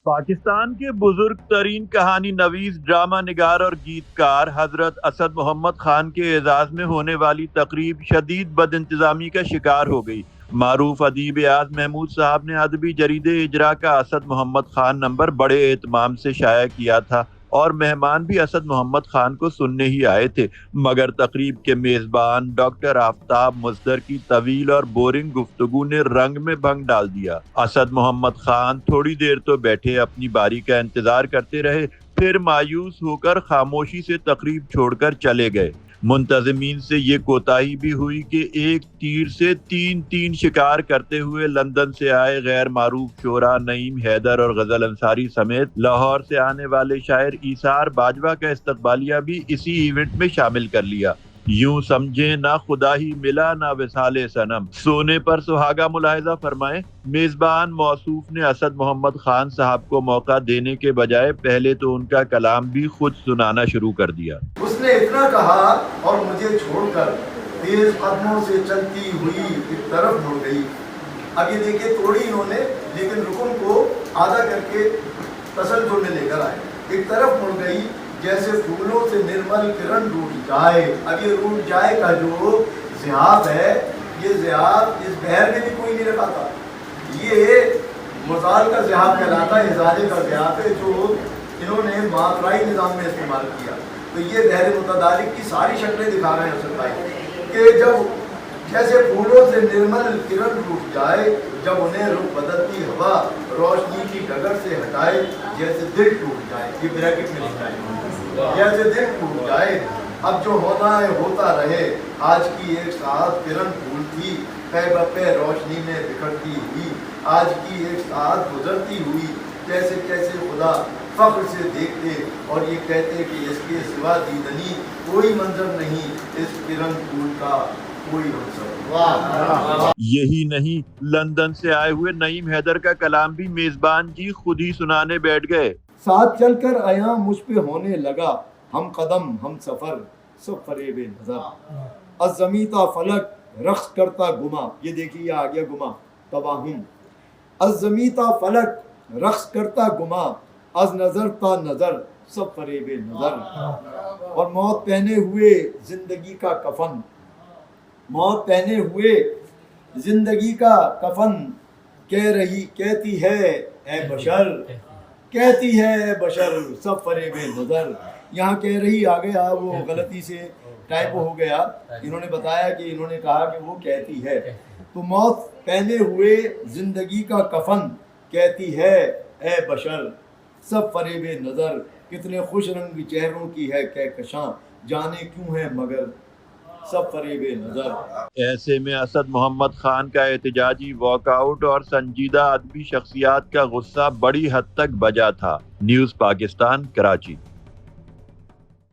پاکستان کے بزرگ ترین کہانی نویس، ڈرامہ نگار اور گیتکار حضرت اسد محمد خان کے اعزاز میں ہونے والی تقریب شدید بد انتظامی کا شکار ہو گئی۔ معروف ادیب ایاز محمود صاحب نے ادبی جریدے اجرا کا اسد محمد خان نمبر بڑے اہتمام سے شائع کیا تھا اور مہمان بھی اسد محمد خان کو سننے ہی آئے تھے، مگر تقریب کے میزبان ڈاکٹر آفتاب مصدر کی طویل اور بورنگ گفتگو نے رنگ میں بھنگ ڈال دیا۔ اسد محمد خان تھوڑی دیر تو بیٹھے اپنی باری کا انتظار کرتے رہے، پھر مایوس ہو کر خاموشی سے تقریب چھوڑ کر چلے گئے۔ منتظمین سے یہ کوتاہی بھی ہوئی کہ ایک تیر سے تین شکار کرتے ہوئے لندن سے آئے غیر معروف شعرا نعیم حیدر اور غزل انصاری سمیت لاہور سے آنے والے شاعر ایثار باجوہ کا استقبالیہ بھی اسی ایونٹ میں شامل کر لیا۔ یوں سمجھیں نہ خدا ہی ملا نہ وصال صنم، سونے پر سہاگا ملاحظہ فرمائیں۔ میزبان موصوف نے اسد محمد خان صاحب کو موقع دینے کے بجائے پہلے تو ان کا کلام بھی خود سنانا شروع کر دیا۔ اس نے اتنا کہا اور مجھے چھوڑ کر تیز قدموں سے چلتی ہوئی ایک طرف مڑ گئی۔ اب یہ دیکھیں توڑی انہوں نے، لیکن رکن کو آدھا کر کے تسلسل میں لے کر آئے۔ ایک طرف مڑ گئی جیسے پھولوں سے نرمل کرن روٹ جائے۔ اب یہ روٹ جائے کا جو ذہاب ہے، یہ ذہاب اس بحر میں بھی کوئی نہیں رکھا تھا، یہ مزال کا ذہاب کہلاتا ہے، ازالے کا ذہاب ہے جو انہوں نے ماترائی نظام میں استعمال کیا۔ تو یہ بحر متدارک کی ساری شکلیں دکھا رہے ہیں حسن بھائی کہ جب جیسے پھولوں سے نرمل کرن روٹ جائے، جب انہیں رخ بدلتی ہوا روشنی کی ڈگر سے ہٹائے، جیسے دل ٹوٹ جائے، یہ بریکٹ میں لکھا ہے، جیسے دل ٹوٹ جائے۔ اب جو ہونا ہے ہوتا رہے، آج کی ایک ساعت کرن پھول تھی پے بپے روشنی میں بکھرتی ہوئی، آج کی ایک ساعت گزرتی ہوئی، جیسے کیسے خدا فخر سے دیکھتے اور یہ کہتے کہ اس کے سوا دیدنی کوئی منظر نہیں، اس کرن پھول کا کوئی منظر۔ یہی نہیں، لندن سے آئے ہوئے نعیم حیدر کا کلام بھی میزبان جی خود ہی سنانے بیٹھ گئے۔ ساتھ چل کر آیا مجھ پہ ہونے لگا ہم قدم ہم سفر، سب فریب نظر، از زمیں تا فلک رقص کرتا گما، یہ دیکھیے آ گیا گما تواہم، از زمیں تا فلک رقص کرتا گما، از نظر تا نظر سب فریب نظر، اور موت پہنے ہوئے زندگی کا کفن، موت پہنے ہوئے زندگی کا کفن، کہتی ہے اے بشر، کہتی ہے اے بشر سب فریب نظر۔ یہاں کہہ رہی آ گیا، وہ غلطی سے ٹائپ ہو گیا، انہوں نے بتایا کہ انہوں نے کہا کہ وہ کہتی ہے، تو موت پہنے ہوئے زندگی کا کفن، کہتی ہے اے بشر سب فریب نظر، کتنے خوش رنگ چہروں کی ہے کہکشاں، جانے کیوں ہے مگر سب فریب نظر۔ ایسے میں اسد محمد خان کا احتجاجی واک آؤٹ اور سنجیدہ ادبی شخصیات کا غصہ بڑی حد تک بجا تھا۔ نیوز پاکستان، کراچی۔